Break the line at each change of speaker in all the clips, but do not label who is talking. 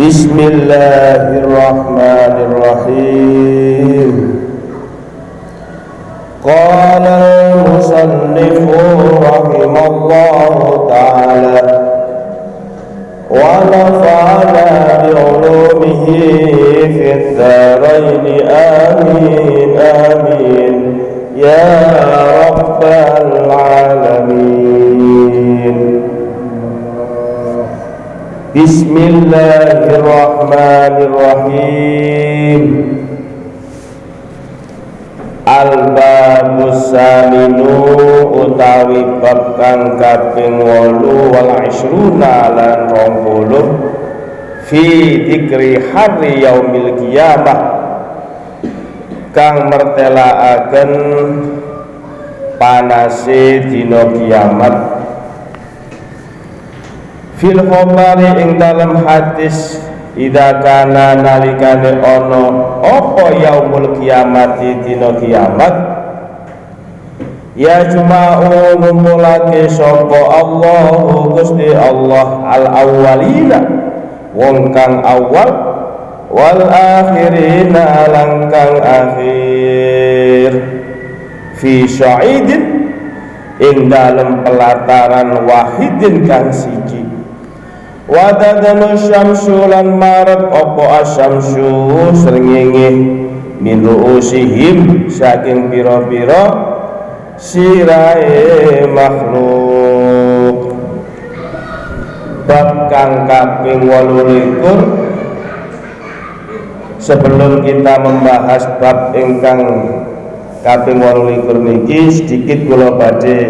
Bismillahirrahmanirrahim. Qala al-musannifu rahimallahu ta'ala wa nafa'ana bi'ulumihi fid dharaini amin amin ya rabbal alamin. Bismillahirrahmanirrahim. Al-babus saminu utawi bab kang kaping 8 wal 20 lan 20 fi dzikri hari yaumil qiyamah kang mertelaaken panase dina kiamat. Fil khabari ing dalam hadis idza kana nalikane ana apa yaumul kiamati dina kiamat ya juma'u ngumpulake sapa Allahu Gusti Allah al awwalina wong kang awal wal akhirina lan kang akhir fi sya'idin ing dalem pelataran wahidin kang siji. Wadadanu syamsu lan maret opo asyamsu srengenge min ru'usihim saking pira-pira sirahe makhluk. Bab kang kaping 28. Sebelum kita membahas bab ingkang kaping 28 niki sedikit kula badhe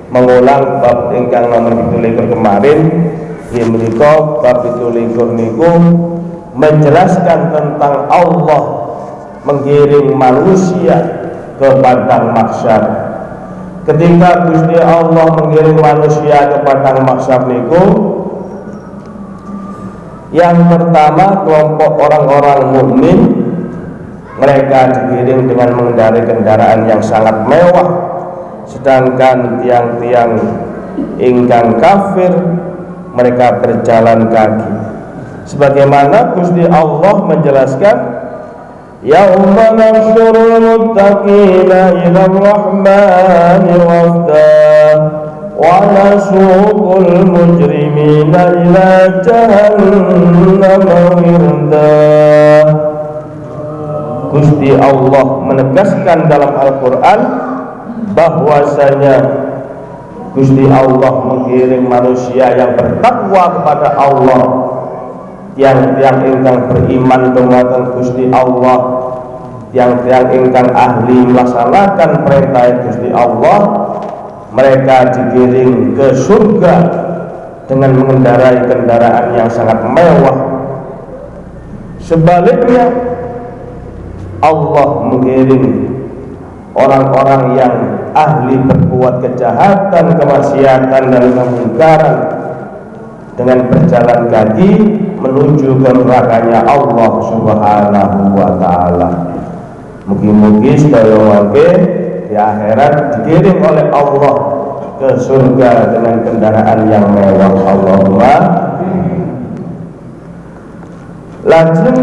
mengulang bab ingkang nomor 17 kemarin. Yang menika bab 17 niku menjelaskan tentang Allah menggiring manusia ke padang mahsyar. Ketika Gusti Allah menggiring manusia ke padang mahsyar niku, yang pertama kelompok orang-orang mukmin mereka digiring dengan mengendarai kendaraan yang sangat mewah, sedangkan tiang-tiang ingkang kafir mereka berjalan kaki. Sebagaimana Gusti Allah menjelaskan, yauma nahsyurul muttaqina ila rahmani wafda wa nasuqul mujrimina ila jahannam wirda. Gusti Allah menegaskan dalam Al-Qur'an bahwasanya Gusti Allah mengiring manusia yang bertakwa kepada Allah, yang ingkang beriman dumateng Gusti Allah, yang ingkang ahli melaksanakan perintah Gusti Allah, mereka digiring ke surga dengan mengendarai kendaraan yang sangat mewah. Sebaliknya Allah mengiring orang-orang yang ahli berbuat kejahatan, kemaksiatan dan kemungkaran dengan berjalan kaki menuju ke nerakanya Allah Subhanahu wa taala. Mugi-mugi sedaya wae di akhirat digiring oleh Allah ke surga dengan kendaraan yang mewah. Allahumma. Lajeng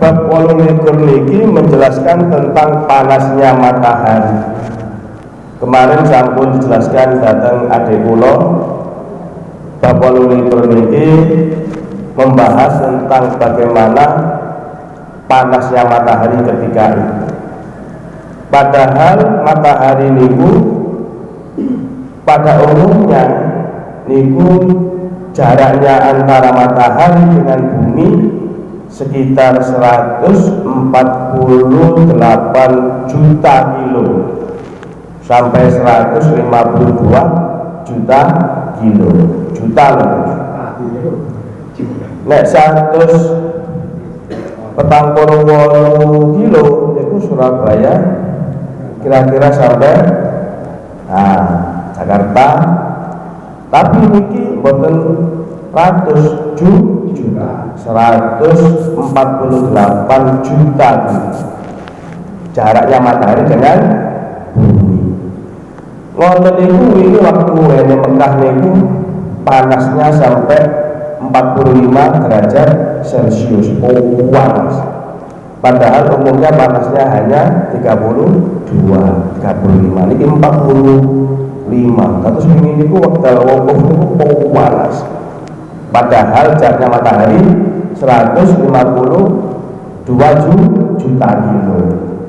bab 28 niki menjelaskan tentang panasnya matahari. Kemarin sampun dijelaskan datang adik kula bab 28 niki membahas tentang bagaimana panasnya matahari ketika itu. Padahal matahari niku pada umumnya niku jaraknya antara matahari dengan bumi sekitar 148 juta kilo sampai 152 juta kilo. Juta loh. Nek 148 kilo itu Surabaya kira-kira sampai Jakarta. Tapi niki mboten 100 juta, 148 juta jaraknya matahari dengan bumi. Ngoten niku ini waktu Mekah niku panasnya sampai 45 derajat Celcius. Oh, panas. Padahal umumnya panasnya hanya 32, 35. Ini 45. Terus ini ku wekdal wukuf niku panas. Padahal jaraknya matahari 152 juta kilo.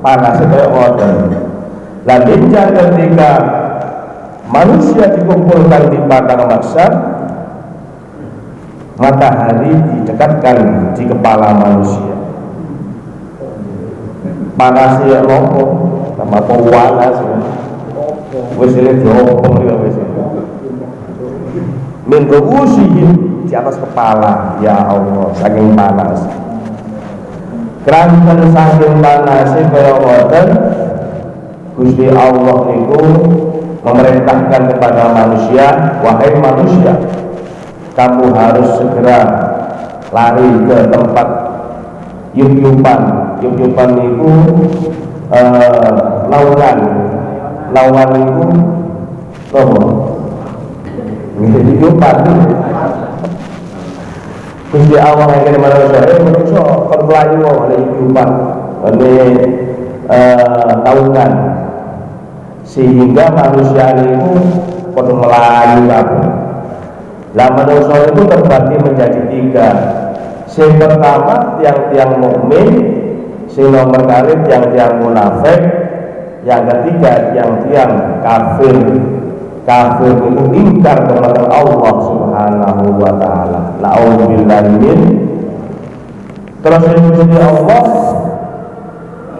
Panasnya kayak ngoten. Lah ketika manusia dikumpulkan di padang mahsyar, matahari didekatkan di kepala manusia. Panasnya nopo, sama panas ya. Wis ini diopong ya wis. Min ru'usihim, di atas kepala, ya Allah, saking panas. Keranten saking panasnya kaya ngoten, Gusti Allah niku memerintahkan kepada manusia, wahai manusia, kamu harus segera lari ke tempat Yup-yupan. Yup-yupan niku naungan niku apa? Yup-yupan. Gusti Allah yang kene manusia, manusia kon mlayu ana yup-yupan. Ini naungan, sehingga manusia itu perlu melayu kabeh. Lah manusia itu terbagi menjadi 3. Yang pertama tiang-tiang mukmin, yang nomor kali tiang-tiang munafik, yang ketiga tiang-tiang kafir. Kafir itu ingkar kepada Allah Subhanahu wa taala. Na'udzubillahi min. Terus dipuji Allah,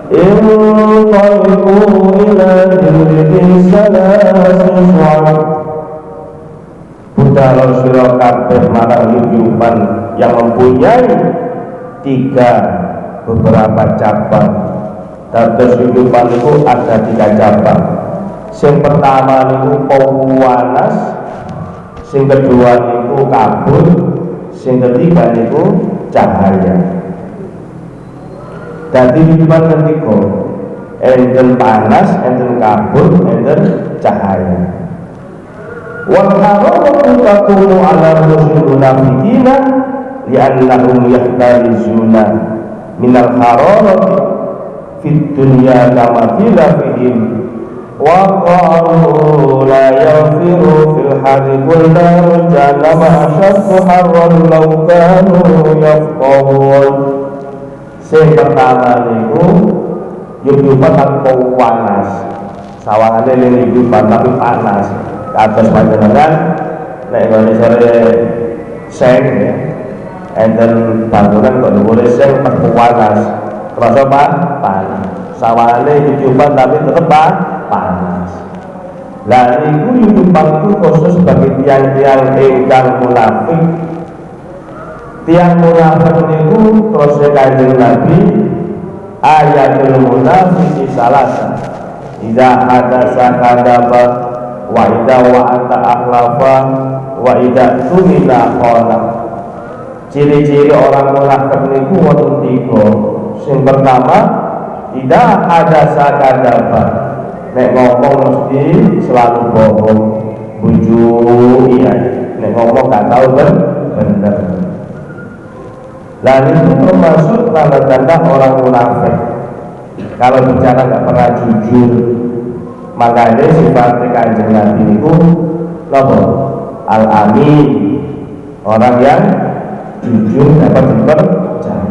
inqalibu ila dirikin salasun. Budal sira kabeh marang yuban yang mempunyai 3 beberapa cabang. Terus yuban itu ada 3 cabang. Yang pertama itu panas, yang kedua itu kabut, yang ketiga itu cahaya. Jadi yuban ketiga, enten panas, enten kabut, enten cahaya. Wal hararatu takunu ala rusul munafiqina li'annahum yahtarizuna minal hararati fid dunya kama qila fihim wa qalu la yafiru fil harri qulna jahannama ashaddu harran law kanu yafqahun. Sing pertama niku yup-yupan tapi panas, sawangane ning yup-yupan tapi panas. Atas panjenengan nek ngene sore seng ya, enten bangunan kok dhuwure seng panas, terus apa? Panas. Sawane yup-yupan tapi tetep panas. Lah niku yup-yupan itu khusus bagi tiang-tiang ingkang munafik. Tiang munafik niku terus Kanjeng Nabi, ayatul munafiqi salasa. Idza hadasa kadaba wa idza wa'ata akhlafa wa idza tumina khana. Ciri-ciri orang munafik niku wonten 3. Sing pertama, idza hadasa kadaba. Nek ngomong mesti selalu bohong, bujuk iya. Nek ngomong gak tahu bener. Lah itu termasuk tanda-tanda orang munafik. Kalau bicara gak pernah jujur. Makanya sifat Kanjeng Nabi itu apa? Al-Amin, orang yang jujur dapat dipercaya.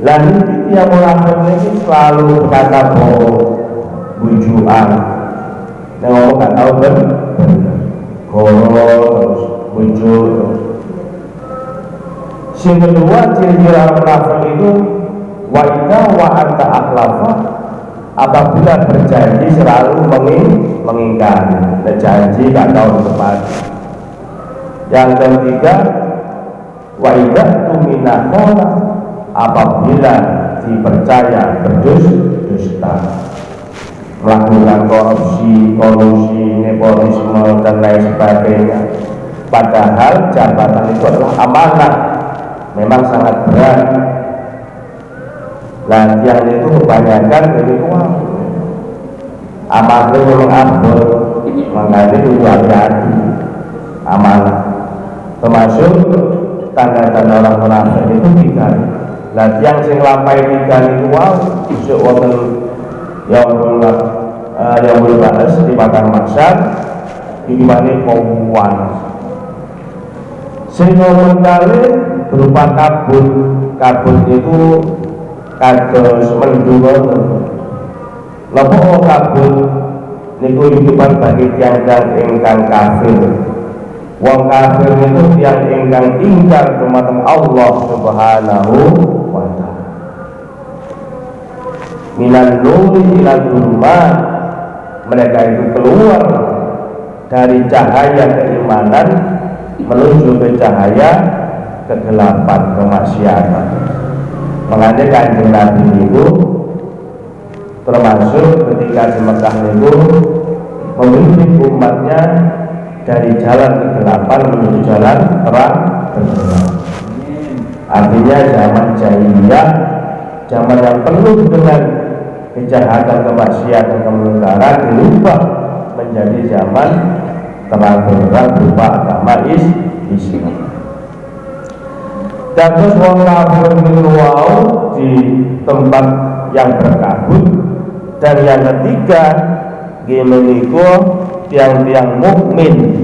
Lalu tiap munafik ini selalu berkata bohong, bujukan. Nah, ngomong gak tahu bener, goro terus bujuk terus. Yang kedua ciri orang munafik itu wa'idha wa'anta akhlafa. Apabila berjanji selalu mengingkari, janji gak tahu ditepati. Yang ketiga, wa idza tumina khana, apabila dipercaya berdusta, melakukan korupsi, kolusi, nepotisme dan lain sebagainya. Padahal jabatan itu adalah amanah, memang sangat berat. Nah, yang itu kebanyakan dari uang amanah memang abot, makanya itu hati-hati amanah. termasuk tanda-tanda orang munafik itu 3. Lah yang sing lampahi 3 niku wae besok wonten yang berbahas di padang mahsyar dimana kawan sing nomor kali berupa kabut itu kados mendungan lapa kabut niku hidupan bagi tiang-tiang ingkang kafir. Wong kafir itu tiang ingkang ingkar dumateng Allah Subhanahu wa ta'ala. Minan nuri ila dhulumat, mereka itu keluar dari cahaya keimanan menuju ke cahaya kegelapan, kemaksiatan. Makanya Kanjeng Nabi itu termasuk ketika di Mekah itu memimpin umatnya dari jalan kegelapan menuju jalan terang benderang. Artinya zaman jahiliyah, zaman yang penuh dengan kejahatan, kemaksiatan, kemungkaran dirubah menjadi zaman terang benderang berupa agama Islam. Dan terus wong kafir wau di tempat yang berkabut. Dan yang ketiga gimeniku tiang-tiang mukmin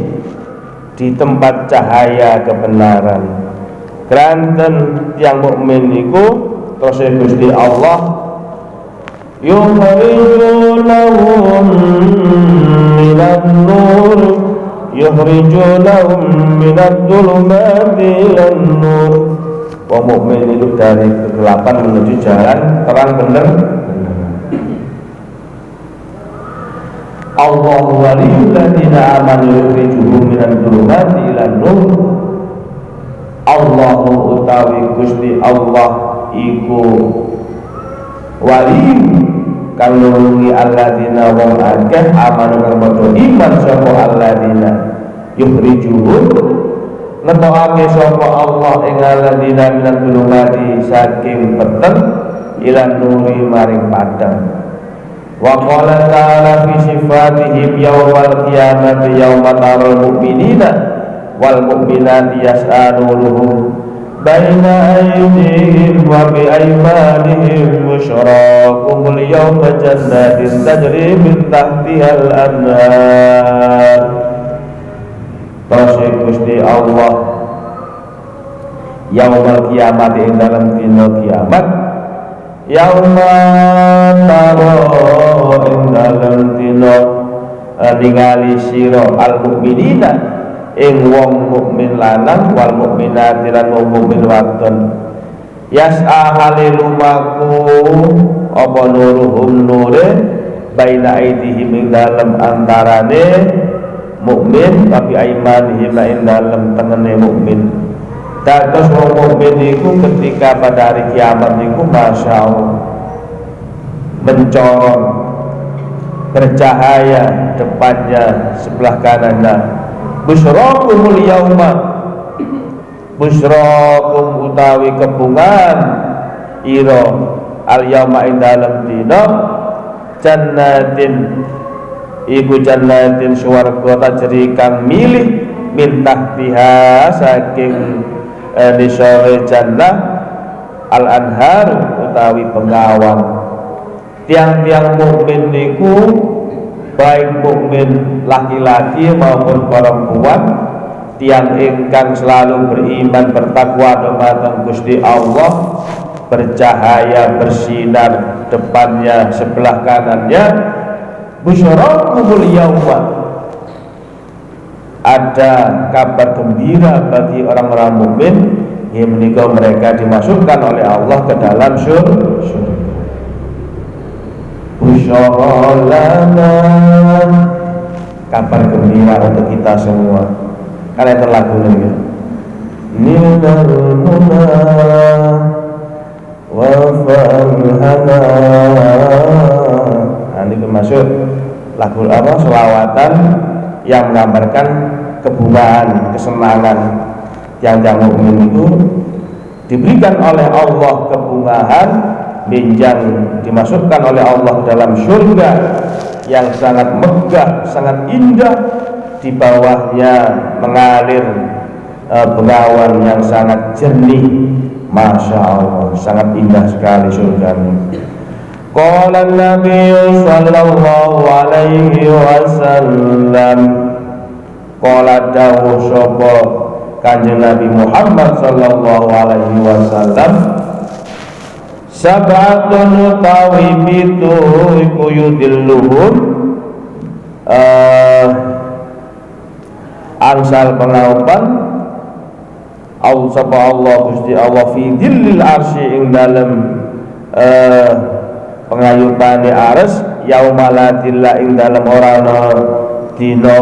di tempat cahaya kebenaran. Granten tiang mukmin niku terus Gusti Allah yukhrijunahum minan nur yukhrijunahum minadh dhulumati ilan nur. Wong mukmin itu dari kegelapan menuju jalan terang bener. Allahu waliyul ladzina amanu yukhrijuhum minadh dhulumati ilan nur. Allahu utawi Gusti Allah iku wali kang nulungi alladzina wong akeh amanu kang padha iman sapa alladzina yukhrijuhum ngetokake sapa Allah ing alladzina minadh dhulumati saking peteng ilan nuri maring padang. Wa qala ta'ala fi sifatihim yawmal qiyamati yawma taral mu'minina wal mu'minati yas'a nuruhum baina aydihim wa bi aymanihim busyarakumul yawma jannatin tajri min tahtihal anhar. Terus Gusti Allah yaumal kiamat ing dalam dina kiamat yauma taro ing dalam dina ningali sira al mukminina ing wong mukmin lanang wal mukminat lan wong mukmin wadon yas'a halilumaku apa nuruhum nure baina aidihim ing dalam antarane mukmin tapi aimanihim ing dalam tengene mukmin. Terus wong mukmin iku ketika pada hari kiamat iku masya Allah mencorong bercahaya depannya sebelah kanannya busyrakumul yauma busyrakum utawi kebungan ira al yauma ing dalem dina jannatin iku jannatin swarga tajri kang milih min tahtiha saking nisore jannah al anhar utawi pengawan. Tiang-tiang mukmin niku baik mukmin laki-laki maupun perempuan, tiang ingkang selalu beriman bertakwa dumateng Gusti Allah, bercahaya bersinar depannya sebelah kanannya busyarakumul yauma, ada kabar gembira bagi orang-orang mukmin yang menikah mereka dimasukkan oleh Allah ke dalam surga. Busyaralana, kabar gembira untuk kita semua. Kalian terlagu nih ya. Minal muna wa farhana. Ini termasuk lagu apa? Selawatan yang menggambarkan kebungaan, kesenangan yang mukmin itu diberikan oleh Allah kebungaan benjang dimasukkan oleh Allah dalam surga yang sangat megah, sangat indah, di bawahnya mengalir bengawan yang sangat jernih. Masya Allah, sangat indah sekali surganya. Qala Nabi sallallahu alaihi wasallam, qala dawuh sapa Kanjeng Nabi Muhammad sallallahu alaihi wasallam, sab'atun utawi pitu iku yudilluhum angsal pengaupan Allah Gusti Allah fi dhillil arsy ing dalem pengayupane ares yauma la dilla ing dalem ora ana dina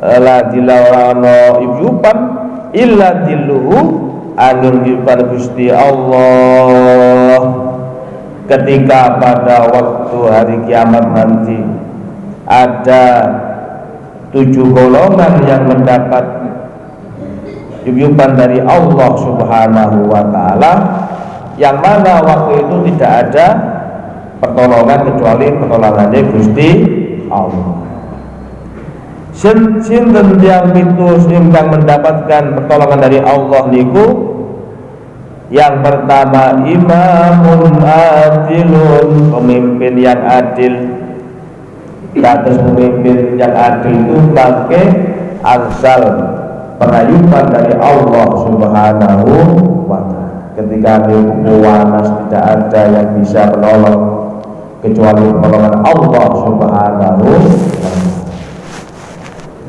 la dilla ora ana ibupan illa dilluhu angin yupan Gusti Allah ketika pada waktu hari kiamat nanti ada 7 golongan yang mendapat ibupan dari Allah Subhanahu wa ta'ala, yang mana waktu itu tidak ada pertolongan kecuali pertolongannya Gusti Allah. Sinten yang itu yang mendapatkan pertolongan dari Allah niku, yang pertama imamun adilun, pemimpin yang adil. Atas pemimpin yang adil itu pakai angsal pengayuban dari Allah Subhanahu wa ta'ala. Ketika panas tidak ada yang bisa menolong kecuali pertolongan Allah Subhanahu wa ta'ala.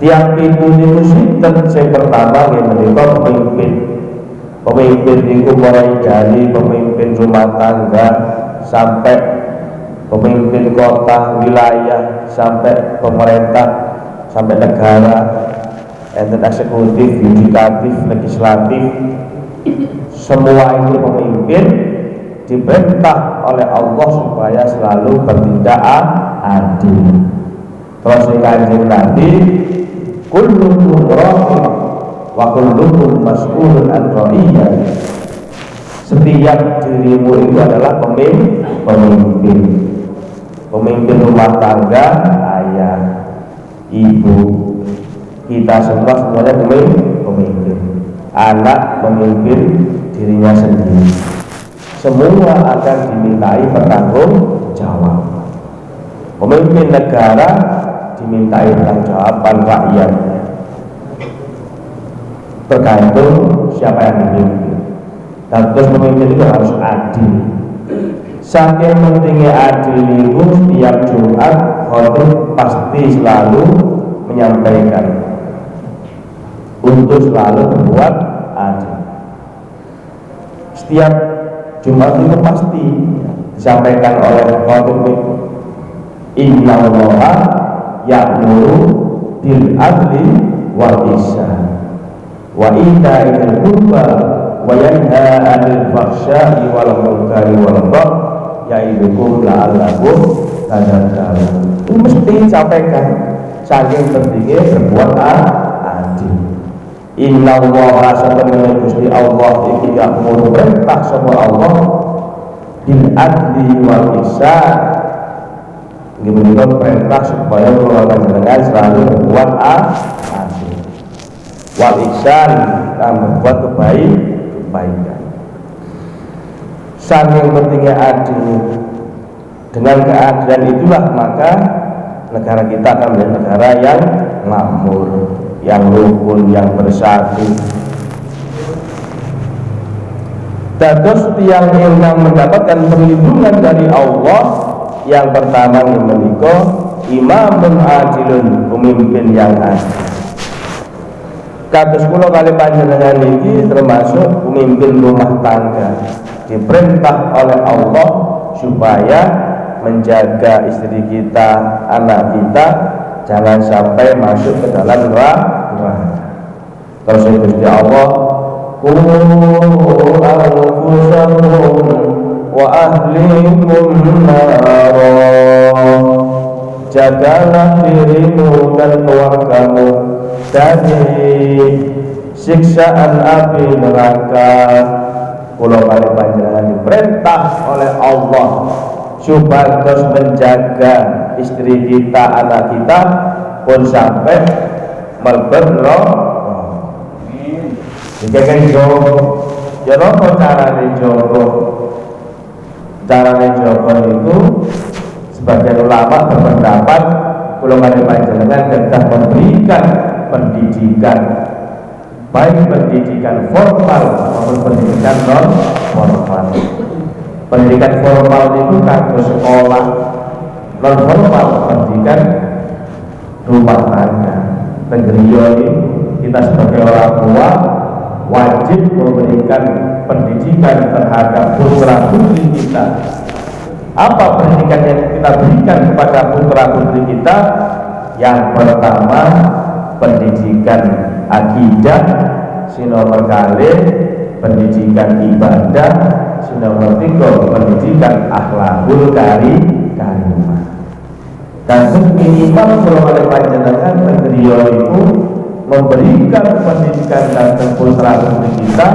Tiang pintu niku sinten sing pertama nggih menika pemimpin. Pemimpin niku mulai dari pemimpin rumah tangga sampai pemimpin kota, wilayah, sampai pemerintah, sampai negara, enten eksekutif, yudikatif, legislatif, semua itu pemimpin diperintah oleh Allah supaya selalu bertindak adil. Terus Kanjeng Nabi, kullukum ra'in wa kullukum mas'ulun an ra'iyah. Setiap dirimu itu adalah pemimpin. Pemimpin rumah tangga, ayah, ibu, kita semuanya pemimpin. Anak memimpin dirinya sendiri. Semua akan dimintai bertanggung jawab. Pemimpin negara dimintai bertanggung jawaban rakyatnya. Tergantung siapa yang dipimpin. Dan terus pemimpin itu harus adil. Saking pentingnya adil itu, setiap Jumat khotib pasti selalu menyampaikan untuk selalu berbuat adil. Setiap Jumat itu pasti disampaikan oleh khotib, innallaha ya'muru bil adli wal ihsan wa ita'il qurba wa yanha 'anil fahsya'i wal munkari wal baghi ya'idukum la'allakum tadhakkarun. Itu mesti disampaikan saking pentingnya berbuat adil. Innallaha satamana Gusti Allah iki ya'muru perintah sapa Allah bil adli wal ihsan. Ini menika perintah supaya kula panjenengan selalu berbuat adil. Wal ihsan, berbuat kebaikan. Saking pentingnya adil, dengan keadilan itulah maka negara kita akan menjadi negara yang makmur, yang rukun, yang bersatu. Dados tiang ingkang mendapatkan perlindungan dari Allah, yang pertama menika imamun adilun, pemimpin yang adil. Kados kula kali panjenengan iki termasuk pemimpin rumah tangga, diperintah oleh Allah supaya menjaga istri kita, anak kita jangan sampai masuk ke dalam neraka. Terus Gusti Allah, qul anfusakum wa ahlikum nara. Jagalah dirimu dan keluargamu dari siksaan api neraka. Kula kali panjenengan diperintah oleh Allah supaya terus menjaga istri kita, anak kita pun sampai mlebu neraka. Dikeken jogo, ya apa carane jogo? Carane jogo itu sebagian ulama berpendapat kalau kali panjenengan kedah memberikan pendidikan, baik pendidikan formal maupun pendidikan non formal. Pendidikan formal itu kanggo sekolah, non formal pendidikan rumah tangga. Tenggeriyo ini kita sebagai orang tua wajib memberikan pendidikan terhadap putra putri kita. Apa pendidikan yang kita berikan kepada putra putri kita? Yang pertama pendidikan akidah, nomor kali pendidikan ibadah, nomor tiga pendidikan akhlakul karimah. Dan minimal kalau ada panjenengan negeriyo itu memberikan pendidikan dan putra putri kita.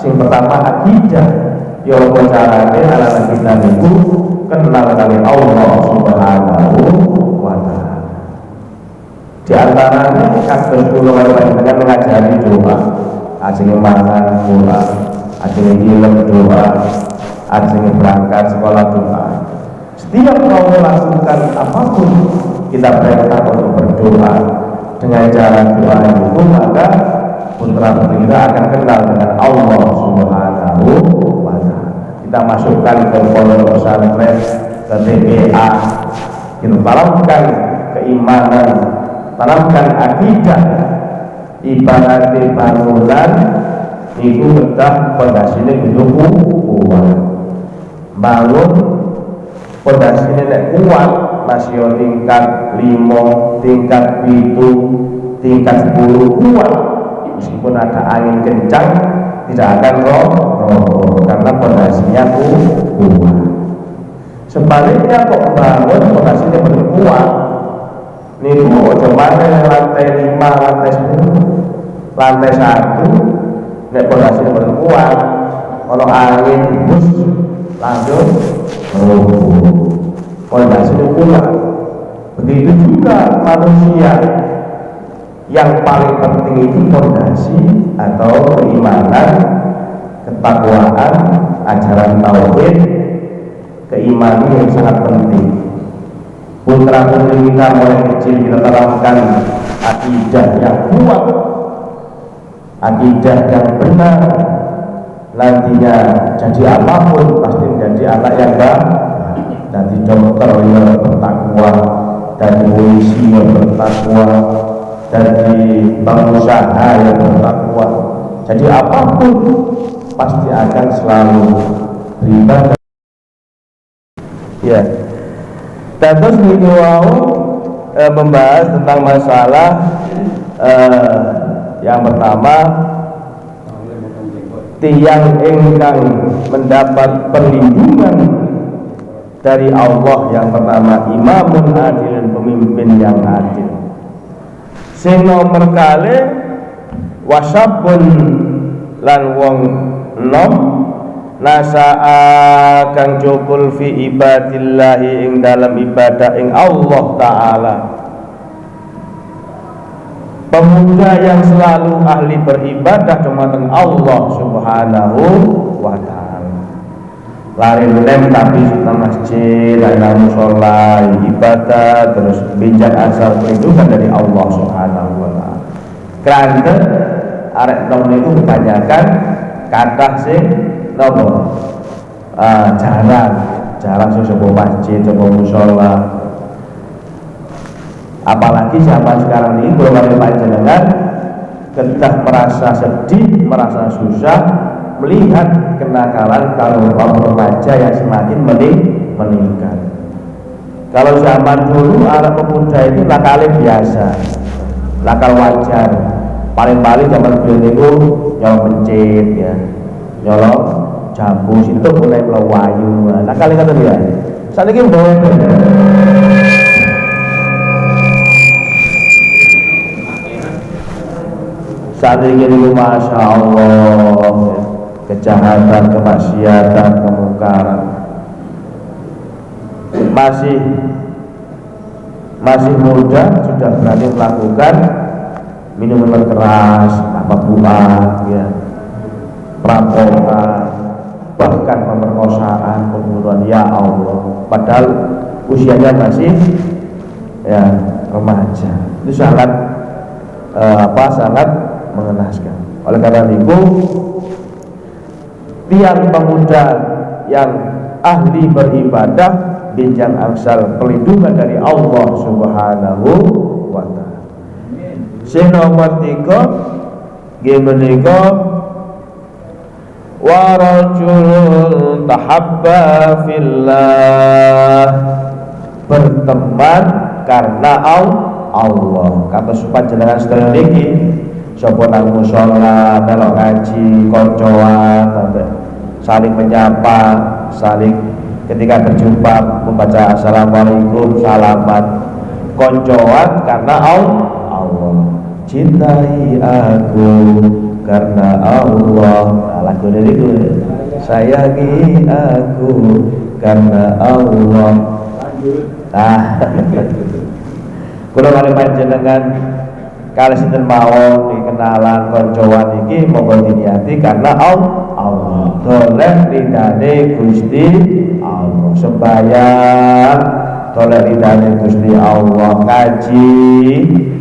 Yang pertama akidah, ya apa carane anak kita itu kenal kali Allah Subhanahu wa Ta'ala. Di antaranya kasus kula panjenengan mengajari doa, ajeng mangan doa, ajeng ngiling doa, ajeng berangkat sekolah doa. Setiap mau melakukan apapun kita perintah untuk berdoa. Dengan cara doa itu maka putra putri kita akan kenal dengan Allah Subhanahu wa Ta'ala. Kita masukkan ke pondok pesantren, ke TPA, kita tanamkan keimanan, tanamkan akidah. Ibarat bangunan itu kita pondasinya butuh kuat. Bangun pondasinya nek kuat, masih tingkat 5, tingkat 7, tingkat 10 kuat. Meskipun ada angin kencang tidak akan roboh karena pondasinya kuat. Sebaliknya kok bangun pondasinya belum kuat, niku ojo maneh lantai 5, lantai 10, lantai 1 nek pondasinya belum kuat, kalau angin bus langsung roboh. Pondasinya kuat. Begitu juga manusia, yang paling penting itu fondasi atau keimanan, ketakwaan, ajaran tauhid, keimanan yang sangat penting. Putra putri kita mulai kecil kita tanamkan akidah yang kuat, akidah yang benar. Nantinya jadi apapun pasti menjadi anak yang baik. Jadi dokter yang bertakwa, dari polisi yang bertakwa, dari pengusaha yang bertakwa. Jadi apapun pasti akan selalu beribadah. Ya. Dan terus minggu membahas tentang masalah yang pertama, tiang ingkang mendapat perlindungan dari Allah. Yang pertama imamun adil, pemimpin yang adil. Sing nomor kali wasabun lan wong nom nasa'a kang jokul fi ibadillahi ing dalam ibadah ing Allah Ta'ala. Pemuda yang selalu ahli beribadah dumateng Allah Subhanahu wa Ta'ala. Lari lem tapi sudah masjid, ada musola, ibadah, terus bijak asal itu kan dari Allah Subhanahu wa Ta'ala. Kerana arek nom itu kebanyakan kata sing nopo jarang sebuah masjid, sebuah musola. Apalagi zaman sekarang ini kalau kalian panjenengan ketika merasa sedih, merasa susah melihat kenakalan kaum remaja yang semakin meningkat. Kalau zaman dulu anak pemuda itu nakalnya biasa, nakal wajar. Paling-paling zaman dulu itu nyolong pencit, ya, nyolong jambu, itu mulai melawayu. Nakalnya kata dia. Saat ini saat ini Masya Allah, kejahatan, kemaksiatan, kemungkaran masih muda sudah berani melakukan minuman keras, apa buah, ya,
perampokan, bahkan pemerkosaan, pembunuhan, ya Allah. Padahal usianya masih ya remaja. Itu sangat sangat mengenaskan. Oleh karena itu, tiang pemuda yang ahli beribadah binjang angsal perlindungan dari Allah Subhanahu wa taala. Sing nomor 3 nggih menika wa rajulun tahabba fillah, berteman karena Allah. Kata panjenengan sedaya niki sapa nang musala melok ngaji koncoan sampai saling menyapa, saling ketika berjumpa membaca assalamualaikum, salaman, koncoan karena Allah. Cintai aku karena Allah. Nah, lagu dari itu, sayangi aku karena Allah. Nah, kula kali panjenengan kali sinten mawon dikenalan koncoan iki monggo diniati karena Allah. Doleh ridane Gusti Allah, sembahyang doleh ridane Gusti Allah, ngaji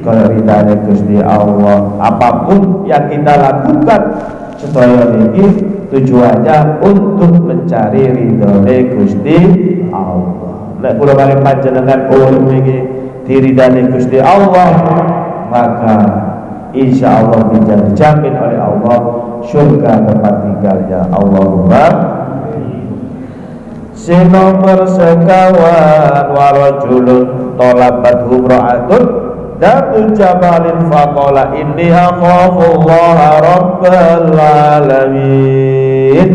doleh ridane Gusti Allah. Apapun yang kita lakukan sedaya niki tujuannya untuk mencari ridhone Gusti Allah. Nek kula kali panjenengan urip iki diridani Gusti Allah, maka insya Allah bisa dijamin oleh Allah surga tempat tinggalnya. Allahumma. Sinomor sekawan warajulun tolabat humra'atun datu jabalin faqala inni akhafullaha rabbal alamin.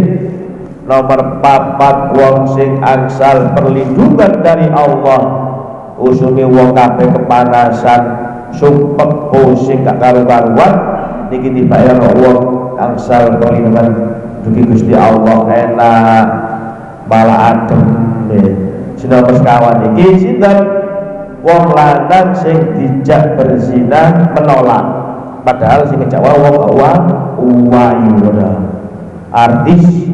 Nomor 4 wong sing angsal perlindungan dari Allah, usunge wong kabeh kepanasan, sumpek pusing gak karu-karuan, niki dibayar wong angsal perlindungan dugi Gusti Allah enak malah adem. Sinten sekawan iki sinten? Wong lanang sing dijak berzina menolak, padahal sing ngejak wong wayu artis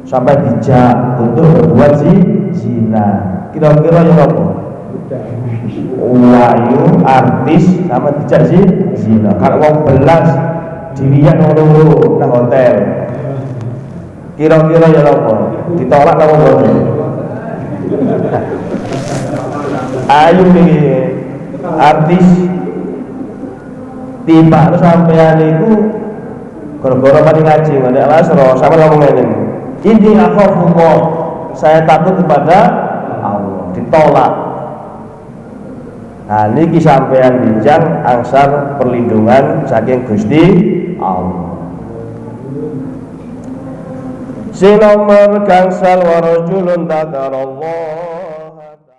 sampai dijak untuk berbuat zina. Kira-kira ya apa? Wayu artis sama dijak zina. Kalau wong belas dirian loro nang hotel, kira-kira ya apa? Ditolak apa mboten? Ayo nih artis tiba sampean iku gara-gara mati ngaji ngene asro sama ngomong ngene. Ini akhafullah, saya takut kepada Allah, ditolak. Nah niki sampean bijang angsal perlindungan saking Gusti Allah. Sinomor gangsal warajulun takarallah